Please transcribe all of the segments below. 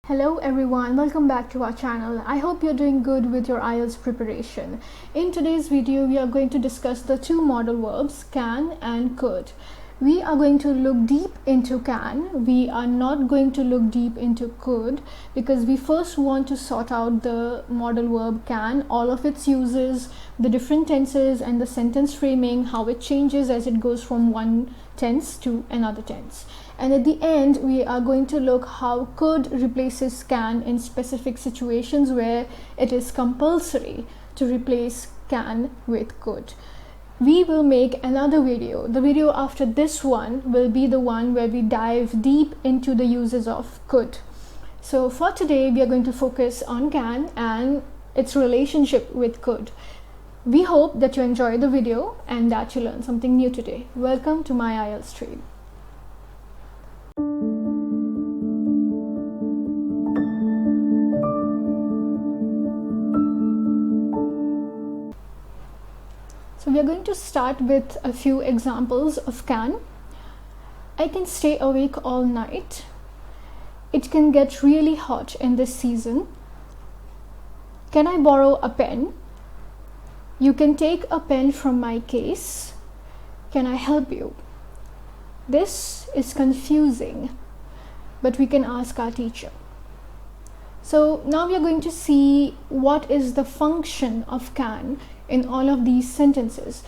Hello everyone, welcome back to our channel. I hope you're doing good with your IELTS preparation. In today's video, we are going to discuss the two modal verbs can and could. We are going to look deep into can. We are not going to look deep into could because we first want to sort out the modal verb can, all of its uses, the different tenses and the sentence framing, how it changes as it goes from one tense to another tense. And at the end, we are going to look how could replaces can in specific situations where it is compulsory to replace can with could. We will make another video. The video after this one will be the one where we dive deep into the uses of could. So for today, we are going to focus on can and its relationship with could. We hope that you enjoy the video and that you learn something new today. Welcome to my IELTS stream. So we are going to start with a few examples of can. I can stay awake all night. It can get really hot in this season. Can I borrow a pen? You can take a pen from my case. Can I help you? This is confusing, but we can ask our teacher. So now we are going to see what is the function of can in all of these sentences.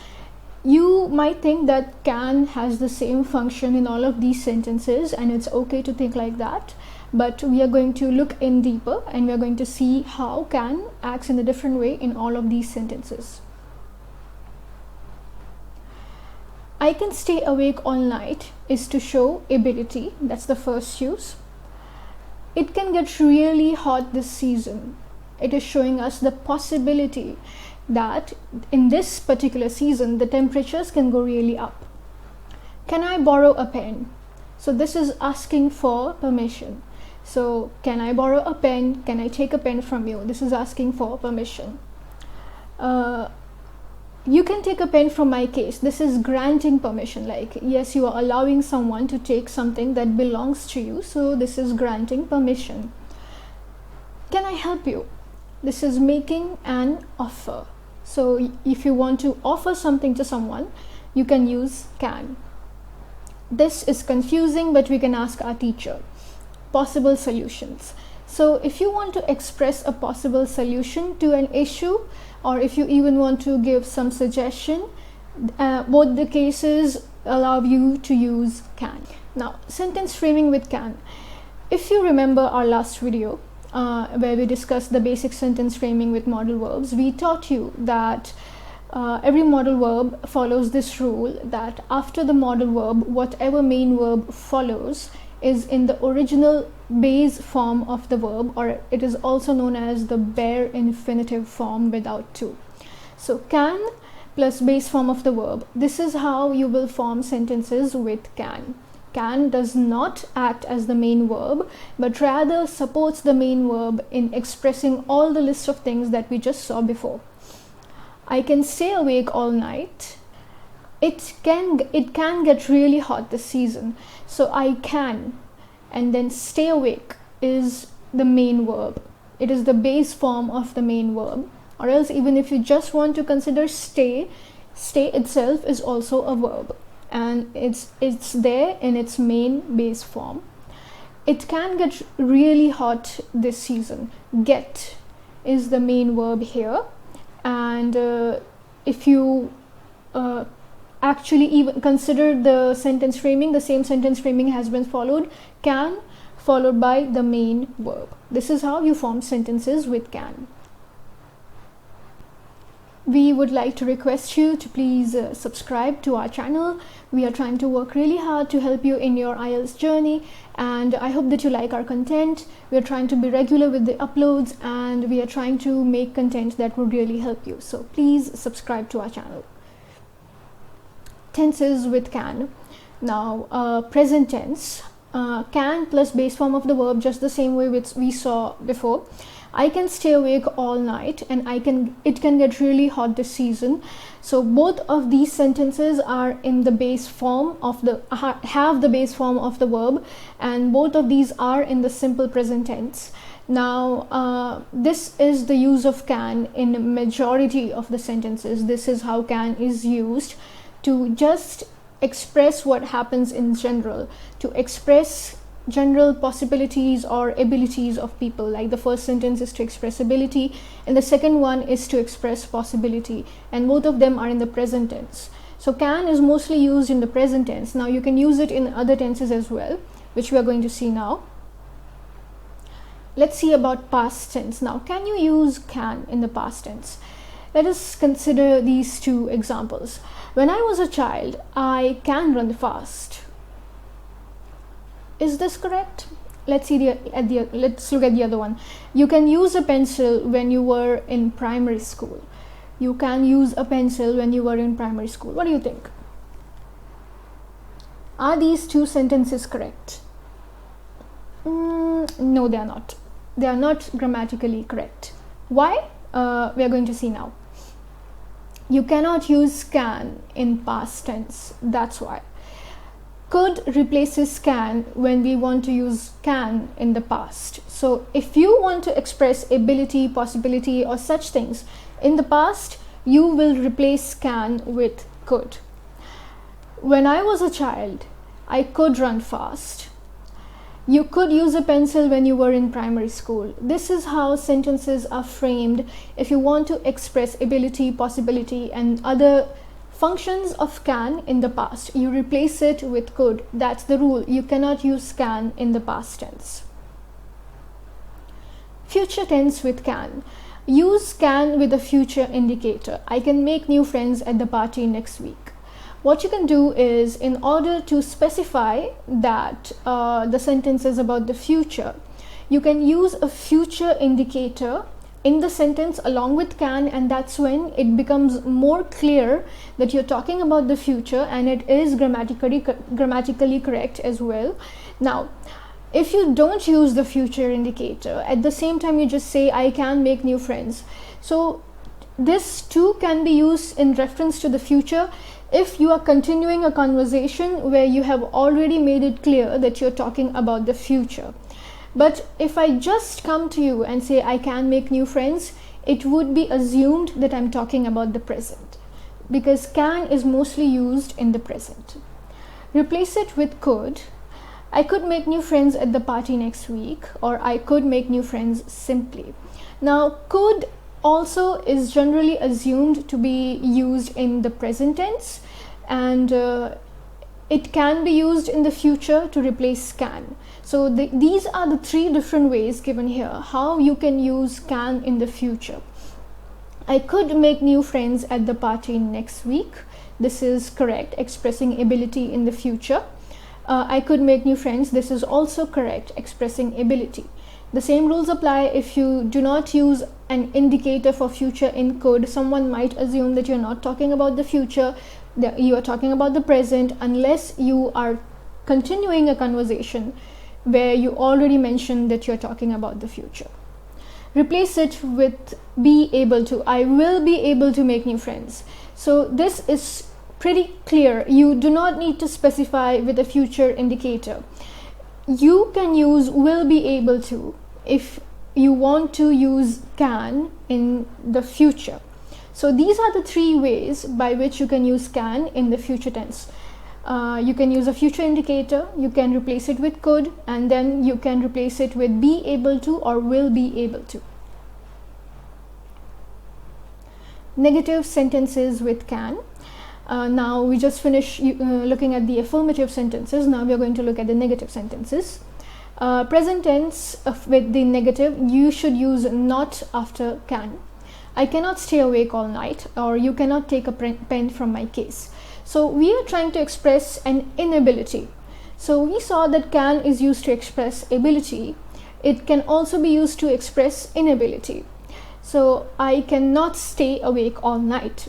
You might think that can has the same function in all of these sentences, and it's okay to think like that, but we are going to look in deeper and we are going to see how can acts in a different way in all of these sentences. I can stay awake all night is to show ability. That's the first use. It can get really hot this season. It is showing us the possibility that in this particular season, the temperatures can go really up. Can I borrow a pen? So this is asking for permission. So can I borrow a pen? Can I take a pen from you? This is asking for permission. You can take a pen from my case. This is granting permission, like yes, you are allowing someone to take something that belongs to you. So this is granting permission. Can I help you? This is making an offer. So if you want to offer something to someone, you can use can. This is confusing, but we can ask our teacher. Possible solutions. So if you want to express a possible solution to an issue, or if you even want to give some suggestion, both the cases allow you to use can. Now, sentence framing with can. If you remember our last video, where we discussed the basic sentence framing with modal verbs, we taught you that every modal verb follows this rule that after the modal verb, whatever main verb follows is in the original base form of the verb, or it is also known as the bare infinitive form without to. So can plus base form of the verb. This is how you will form sentences with can. Can does not act as the main verb, but rather supports the main verb in expressing all the list of things that we just saw before. I can stay awake all night. It can get really hot this season. So I can, and then stay awake is the main verb. It is the base form of the main verb. Or else, even if you just want to consider stay itself is also a verb, and it's there in its main base form. It can get really hot this season. Get is the main verb here, and if you actually even consider the sentence framing, the same sentence framing has been followed. Can followed by the main verb. This is how you form sentences with can. We would like to request you to please subscribe to our channel. We are trying to work really hard to help you in your IELTS journey, and I hope that you like our content. We are trying to be regular with the uploads, and we are trying to make content that will really help you. So please subscribe to our channel. Tenses with can. Now, present tense. can plus base form of the verb, just the same way which we saw before. I can stay awake all night, and it can get really hot this season. So both of these sentences are in the base form of the have the base form of the verb, and both of these are in the simple present tense. Now this is the use of can in majority of the sentences. This is how can is used to just express what happens in general, to express general possibilities or abilities of people. Like the first sentence is to express ability, and the second one is to express possibility, and both of them are in the present tense. So can is mostly used in the present tense. Now you can use it in other tenses as well, which we are going to see now. Let's see about past tense. Now, can you use can in the past tense? Let us consider these two examples. When I was a child, I can run fast. Is this correct? Let's look at the other one. You can use a pencil when you were in primary school. You can use a pencil when you were in primary school. What do you think? Are these two sentences correct? No, they are not. They are not grammatically correct. Why? We are going to see now. You cannot use can in past tense. That's why. Could replaces can when we want to use can in the past. So if you want to express ability, possibility, or such things in the past, you will replace can with could. When I was a child, I could run fast. You could use a pencil when you were in primary school. This is how sentences are framed if you want to express ability, possibility, and other functions of can in the past. You replace it with could. That's the rule. You cannot use can in the past tense. Future tense with can. Use can with a future indicator. I can make new friends at the party next week. What you can do is, in order to specify that the sentence is about the future, you can use a future indicator in the sentence along with can, and that's when it becomes more clear that you're talking about the future, and it is grammatically correct as well. Now, if you don't use the future indicator, at the same time you just say I can make new friends. So this too can be used in reference to the future if you are continuing a conversation where you have already made it clear that you're talking about the future. But if I just come to you and say I can make new friends, it would be assumed that I'm talking about the present, because can is mostly used in the present. Replace it with could. I could make new friends at the party next week, or I could make new friends simply. Now, could also is generally assumed to be used in the present tense, and it can be used in the future to replace can. So these are the three different ways given here how you can use can in the future. I could make new friends at the party next week. This is correct, expressing ability in the future. I could make new friends. This is also correct, expressing ability. The same rules apply if you do not use an indicator for future in could. Someone might assume that you're not talking about the future, that you are talking about the present, unless you are continuing a conversation where you already mentioned that you're talking about the future. Replace it with be able to. I will be able to make new friends. So this is pretty clear. You do not need to specify with a future indicator. You can use will be able to if you want to use can in the future. So these are the three ways by which you can use can in the future tense. You can use a future indicator, you can replace it with could, and then you can replace it with be able to or will be able to. Negative sentences with can. Now we just finished looking at the affirmative sentences. Now we are going to look at the negative sentences. Present tense with the negative, you should use not after can. I cannot stay awake all night, or you cannot take a pen from my case. So we are trying to express an inability. So we saw that can is used to express ability. It can also be used to express inability. So I cannot stay awake all night.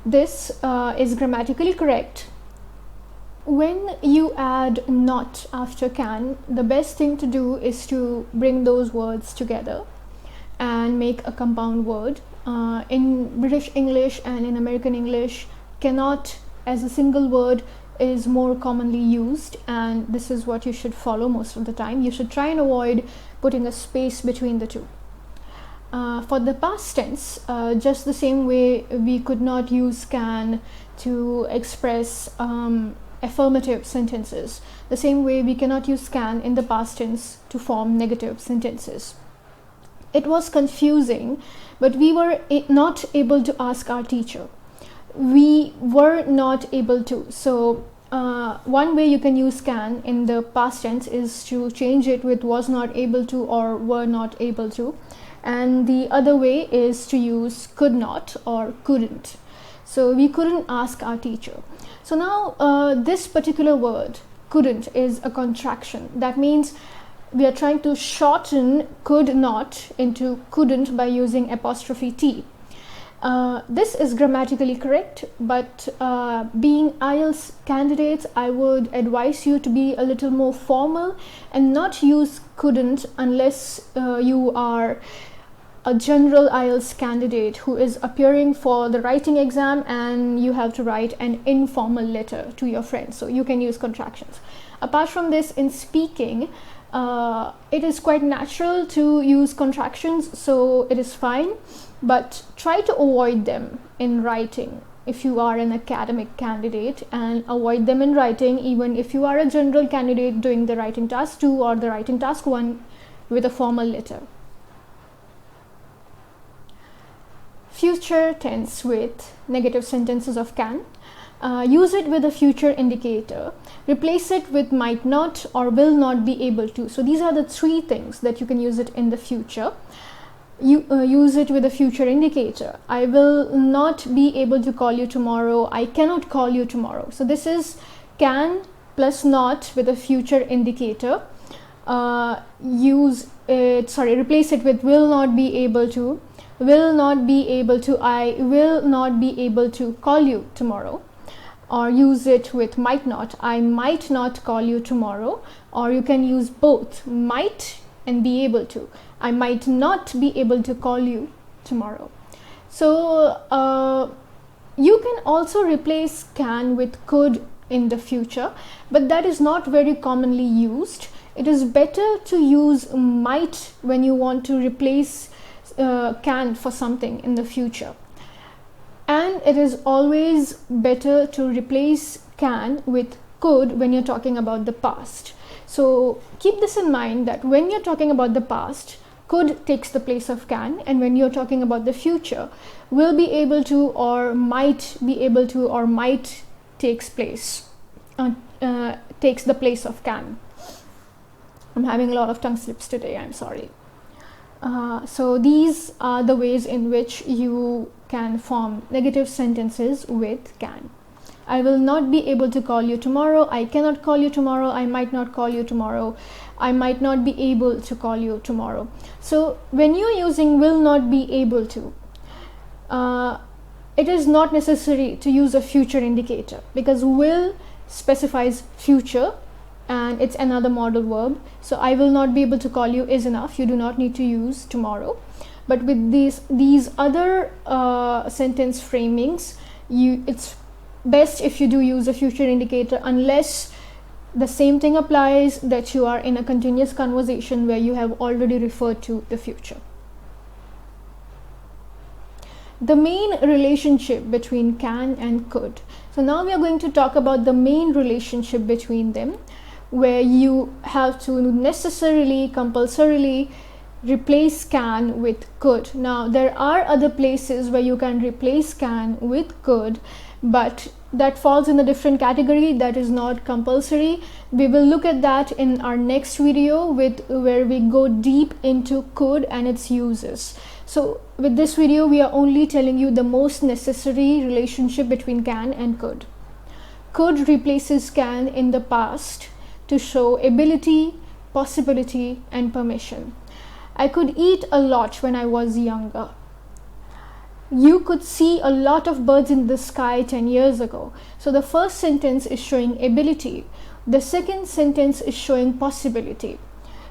This is grammatically correct. When you add not after can, the best thing to do is to bring those words together and make a compound word. In British English and in American English, cannot as a single word is more commonly used, and this is what you should follow most of the time. You should try and avoid putting a space between the two. For the past tense, just the same way we could not use can to express affirmative sentences, the same way we cannot use can in the past tense to form negative sentences. It was confusing, but we were not able to ask our teacher. We were not able to. So one way you can use can in the past tense is to change it with was not able to or were not able to, and the other way is to use could not or couldn't. So we couldn't ask our teacher. So now this particular word couldn't is a contraction. That means we are trying to shorten could not into couldn't by using apostrophe T. This is grammatically correct, but being IELTS candidates, I would advise you to be a little more formal and not use couldn't unless you are a general IELTS candidate who is appearing for the writing exam and you have to write an informal letter to your friends. So you can use contractions. Apart from this, in speaking, it is quite natural to use contractions, so it is fine, but try to avoid them in writing if you are an academic candidate, and avoid them in writing even if you are a general candidate doing the writing task 2 or the writing task 1 with a formal letter. Future tense with negative sentences of can. Use it with a future indicator. Replace it with might not or will not be able to. So these are the 3 things that you can use it in the future. You use it with a future indicator. I will not be able to call you tomorrow. I cannot call you tomorrow. So this is can plus not with a future indicator. Replace it with will not be able to. Will not be able to. I will not be able to call you tomorrow. Or use it with might not. I might not call you tomorrow. Or you can use both, might and be able to. I might not be able to call you tomorrow. So you can also replace can with could in the future, but that is not very commonly used. It is better to use might when you want to replace can for something in the future. And it is always better to replace can with could when you're talking about the past. So keep this in mind, that when you're talking about the past, could takes the place of can, and when you're talking about the future, will be able to or might be able to or might takes the place of can. I'm having a lot of tongue slips today, I'm sorry. So these are the ways in which you can form negative sentences with can. I will not be able to call you tomorrow. I cannot call you tomorrow. I might not call you tomorrow. I might not be able to call you tomorrow. So when you're using will not be able to, it is not necessary to use a future indicator, because will specifies future and it's another modal verb. So I will not be able to call you is enough. You do not need to use tomorrow. But with these other sentence framings, it's best if you do use a future indicator, unless the same thing applies that you are in a continuous conversation where you have already referred to the future. The main relationship between can and could. So now we are going to talk about the main relationship between them, where you have to necessarily, compulsorily replace can with could. Now there are other places where you can replace can with could, but that falls in a different category. That is not compulsory. We will look at that in our next video where we go deep into could and its uses. So with this video, we are only telling you the most necessary relationship between can and could. Could replaces can in the past to show ability, possibility, and permission. I could eat a lot when I was younger. You could see a lot of birds in the sky 10 years ago. So the first sentence is showing ability. The second sentence is showing possibility.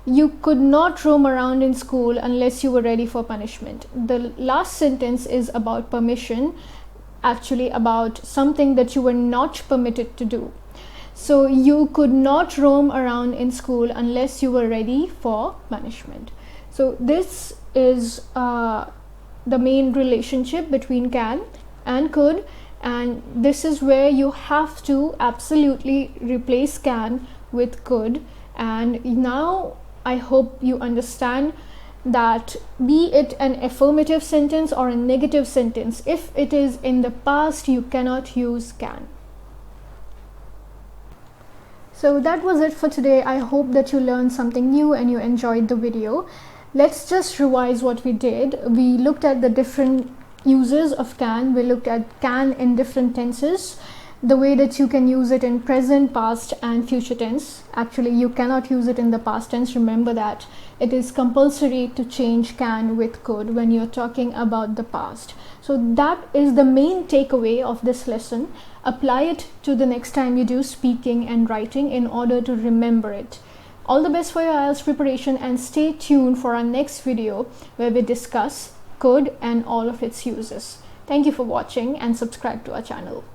You could not roam around in school unless you were ready for punishment. The last sentence is about permission, actually about something that you were not permitted to do. So you could not roam around in school unless you were ready for punishment. So this is the main relationship between can and could, and this is where you have to absolutely replace can with could. And now I hope you understand that be it an affirmative sentence or a negative sentence, if it is in the past, you cannot use can. So that was it for today. I hope that you learned something new and you enjoyed the video. Let's just revise what we did. We looked at the different uses of can. We looked at can in different tenses, the way that you can use it in present, past and future tense. Actually, you cannot use it in the past tense. Remember that it is compulsory to change can with could when you're talking about the past. So that is the main takeaway of this lesson. Apply it to the next time you do speaking and writing in order to remember it. All the best for your IELTS preparation, and stay tuned for our next video where we discuss could and all of its uses. Thank you for watching and subscribe to our channel.